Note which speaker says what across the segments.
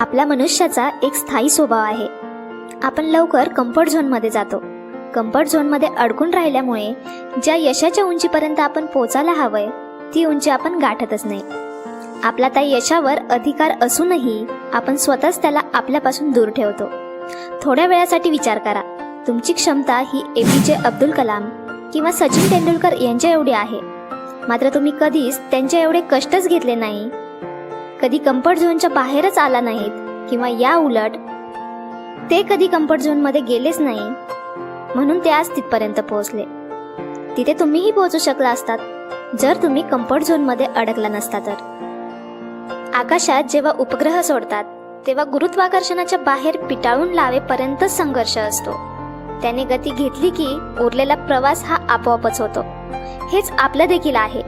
Speaker 1: आपल्या मनुष्याचा एक स्थायी स्वभाव आहे. आपण लवकर कम्फर्ट झोनमध्ये जातो. कम्फर्ट झोनमध्ये अडकून राहिल्यामुळे ज्या यशाच्या उंचीपर्यंत आपण पोचायला हवंय ती उंची आपण गाठतच नाही. आपला त्या यशावर अधिकार असूनही आपण स्वतःच त्याला आपल्यापासून दूर ठेवतो. थोड्या वेळासाठी विचार करा, तुमची क्षमता ही APJ अब्दुल कलाम किंवा सचिन तेंडुलकर यांच्या एवढी आहे, मात्र तुम्ही कधीच त्यांच्या एवढे कष्टच घेतले नाही, कधी कम्फर्ट झोनच्या बाहेरच आला नाहीत किंवा या उलट ते कधी कम्फर्ट झोनमध्ये गेलेच नाही, म्हणून ते आज तिथपर्यंत पोहोचले. तिथे तुम्हीही पोहोचू शकला असतात जर तुम्ही कम्फर्ट झोनमध्ये अडकला नसता तर. आकाशात जेव्हा उपग्रह सोडतात तेव्हा गुरुत्वाकर्षणाच्या बाहेर पिटाळून लावेपर्यंत संघर्ष असतो. त्याने गती घेतली की उरलेला प्रवास हा आपोआपच होतो. हेच आपलं देखील आहे.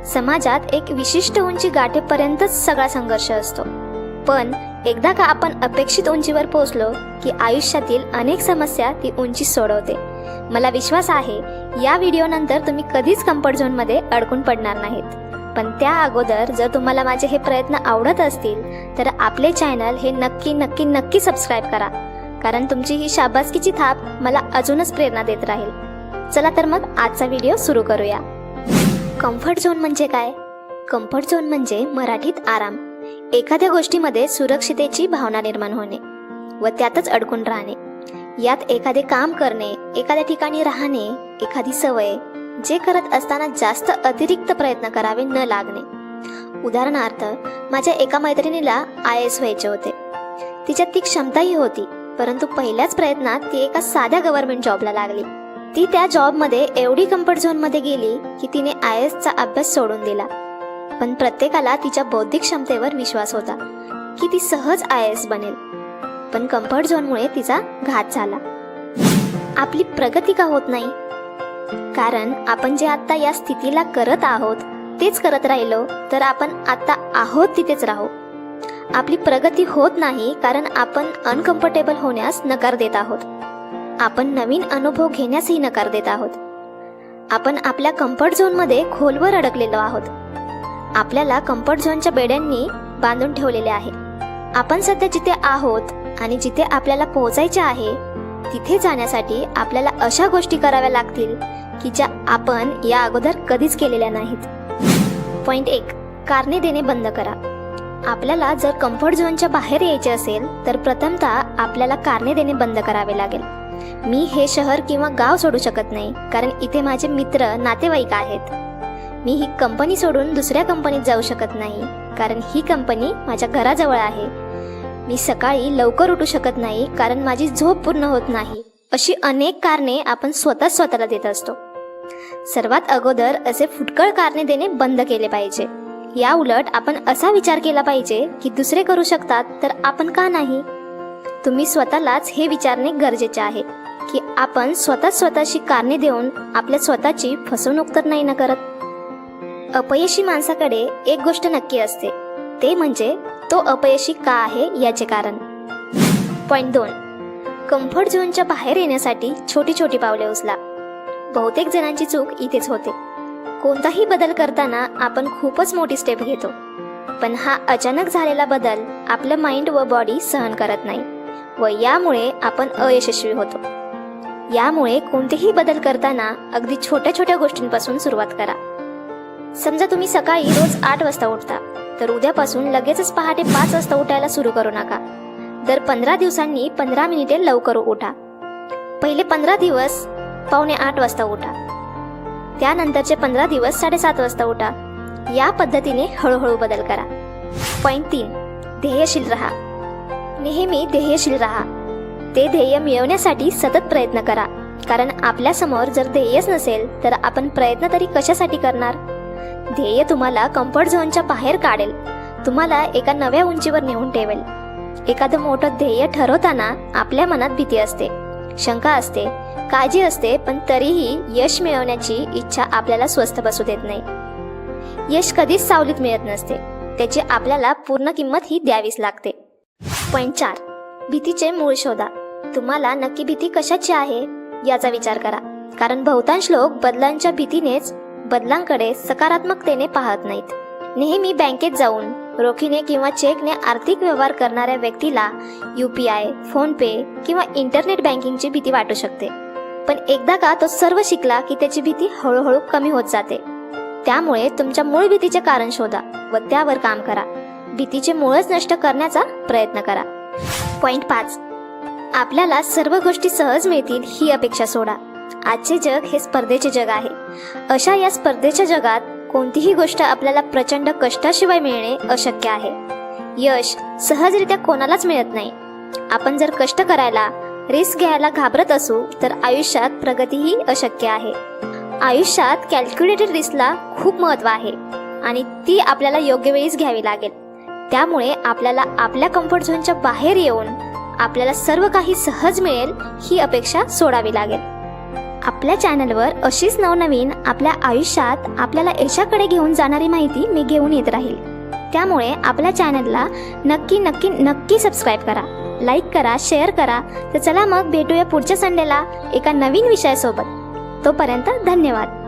Speaker 1: समाजात एक विशिष्ट उंची गाठेपर्यंतच सगळा संघर्ष असतो, पण एकदा का आपण अपेक्षित उंचीवर पोहोचलो की आयुष्यातील अनेक समस्या ती उंची सोडवते. मला विश्वास आहे या व्हिडिओनंतर तुम्ही कधीच कम्फर्ट झोनमध्ये अडकून पडणार नाहीत. पण त्या अगोदर जर तुम्हाला माझे हे प्रयत्न आवडत असतील तर आपले चॅनल हे नक्की नक्की नक्की सबस्क्राईब करा, कारण तुमची ही शाबासकीची थाप मला अजूनच प्रेरणा देत राहील. चला तर मग आजचा व्हिडिओ सुरू करूया. कम्फर्ट झोन म्हणजे काय? कम्फर्ट झोन म्हणजे मराठीत आराम. एखाद्या गोष्टीमध्ये सुरक्षितेची भावना निर्माण होणे व त्यातच अडकून राहणे. यात एखादे काम करणे, एखाद्या ठिकाणी राहणे, एखादी सवय जे करत असताना जास्त अतिरिक्त प्रयत्न करावे न लागणे. उदाहरणार्थ, माझ्या एका मैत्रिणीला IAS व्हायचे होते. तिच्यात ती क्षमताही होती, परंतु पहिल्याच प्रयत्नात ती एका साध्या गव्हर्नमेंट जॉबला लागली. ती त्या जॉबमध्ये एवढी कम्फर्ट झोनमध्ये गेली की तिने IASचा अभ्यास सोडून दिला. पण प्रत्येकाला तिच्या बौद्धिक क्षमतेवर विश्वास होता की ती सहज IAS बनेल, पण कम्फर्ट झोनमुळे तिचा घात झाला. आपली प्रगती का होत नाही? कारण आपण जे आता या स्थितीला करत आहोत तेच करत राहिलो तर आपण आता आहोत तिथेच राहू. आपली प्रगती होत नाही कारण आपण अनकम्फर्टेबल होण्यास नकार देत आहोत. आपण नवीन अनुभव घेण्यासही नकार देत आहोत. आपण आपल्या कम्फर्ट झोनमध्ये खोलवर अडकलेलो आहोत. आपल्याला कम्फर्ट झोनच्या बेड्यांनी बांधून ठेवलेले आहे. आपण सध्या जिथे आहोत आणि जिथे आपल्याला पोहोचायचे आहे तिथे जाण्यासाठी आपल्याला अशा गोष्टी कराव्या लागतील की ज्या आपण या अगोदर कधीच केलेल्या नाहीत. पॉइंट 1, कारणे देणे बंद करा. आपल्याला जर कम्फर्ट झोनच्या बाहेर यायचे असेल तर प्रथमतः आपल्याला कारणे देणे बंद करावे लागेल. मी हे शहर किंवा गाव सोडू शकत नाही कारण इथे माझे मित्र नातेवाईक आहेत. मी ही कंपनी सोडून दुसऱ्या कंपनीत जाऊ शकत नाही कारण ही कंपनी माझ्या घराजवळ आहे. मी सकाळी लवकर उठू शकत नाही कारण माझी झोप पूर्ण होत नाही. अशी अनेक कारणे आपण स्वतःला देत असतो. सर्वात अगोदर असे फुटकळ कारणे देणे बंद केले पाहिजे. या उलट आपण असा विचार केला पाहिजे की दुसरे करू शकतात तर आपण का नाही. तुम्ही स्वतःलाच हे विचारणे गरजेचे आहे की आपण स्वतःशी कारणे देऊन आपल्या स्वतःची फसवणूक तर नाही ना करत. अपयशी माणसाकडे एक गोष्ट नक्की असते, ते म्हणजे तो अपयशी का आहे याचे कारण. पॉइंट 2, कम्फर्ट झोनच्या बाहेर येण्यासाठी छोटी छोटी पावले उचला. बहुतेक जणांची चूक इथेच होते. कोणताही बदल करताना आपण खूपच मोठी स्टेप घेतो, पण हा अचानक झालेला बदल आपलं माइंड व बॉडी सहन करत नाही व यामुळे आपण अयशस्वी होतो. यामुळे कोणतेही बदल करताना अगदी छोट्या छोट्या गोष्टींपासून सुरुवात करा. समजा तुम्ही सकाळी रोज 8 वाजता उठता, तर उद्यापासून लगेचच पहाटे 5 वाजता उठायला सुरू करू नका. दर 15 दिवसांनी 15 मिनिटे लवकर उठा. पहिले 15 दिवस 7:45 वाजता उठा. त्यानंतरचे 15 दिवस 7:30 वाजता उठा. या पद्धतीने हळूहळू बदल करा. पॉइंट 3, ध्येयशील राहा. नेहमी ध्येयशील राहा. ते ध्येय मिळवण्यासाठी सतत प्रयत्न करा, कारण आपल्यासमोर जर ध्येयच नसेल तर आपण प्रयत्न तरी कशासाठी करणार. ध्येय तुम्हाला कम्फर्ट झोनच्या बाहेर काढेल, तुम्हाला एका नव्या उंचीवर नेऊन ठेवेल. एखादं मोठं ध्येय ठरवताना आपल्या मनात भीती असते, शंका असते, काळजी असते, पण तरीही यश मिळवण्याची इच्छा आपल्याला स्वस्थ बसू देत नाही. यश कधीच सावलीत मिळत नसते, त्याची आपल्याला पूर्ण किंमत ही द्यावीच लागते. पॉइंट 4, भीतीचे मूळ शोधा. तुम्हाला नक्की भीती कशाची आहे याचा विचार करा, कारण बहुतांश लोक बदलांच्या भीतीनेच बदलांकडे सकारात्मकतेने पाहत नाहीत. नेहमी बँकेत जाऊन रोखीने किंवा चेकने आर्थिक व्यवहार करणाऱ्या व्यक्तीला UPI, फोनपे किंवा इंटरनेट बँकिंगची भीती वाटू शकते. पण एकदा का तो सर्व शिकला की त्याची भीती हळूहळू कमी होत जाते. त्यामुळे तुमच्या मूळ भीतीचे कारण शोधा व त्यावर काम करा. भीतीचे मूळच नष्ट करण्याचा प्रयत्न करा. पॉइंट 5. आपल्याला सर्व गोष्टी सहज मिळतील ही अपेक्षा सोडा. आजचे जग हे स्पर्धेचे जग आहे. अशा या स्पर्धेच्या जगात कोणतीही गोष्ट आपल्याला प्रचंड कष्टाशिवाय मिळणे अशक्य आहे. यश सहजरित्या कोणालाच मिळत नाही. आपण जर कष्ट करायला, रिस्क घ्यायला घाबरत असू तर आयुष्यात प्रगतीही अशक्य आहे. आयुष्यात कॅल्क्युलेटेड रिस्कला खूप महत्त्व आहे आणि ती आपल्याला योग्य वेळीच घ्यावी लागेल. त्यामुळे आपल्याला आपल्या कम्फर्ट झोनच्या बाहेर येऊन आपल्याला सर्व काही सहज मिळेल ही अपेक्षा सोडावी लागेल. आपल्या चॅनलवर अशीच नवनवीन आपल्या आयुष्यात आपल्याला यशाकडे घेऊन जाणारी माहिती मी घेऊन येत राहील. त्यामुळे आपल्या चॅनलला नक्की नक्की नक्की सबस्क्राईब करा, लाईक करा, शेअर करा. तर चला मग भेटूया पुढच्या संडेला एका नवीन विषयासोबत. तोपर्यंत धन्यवाद.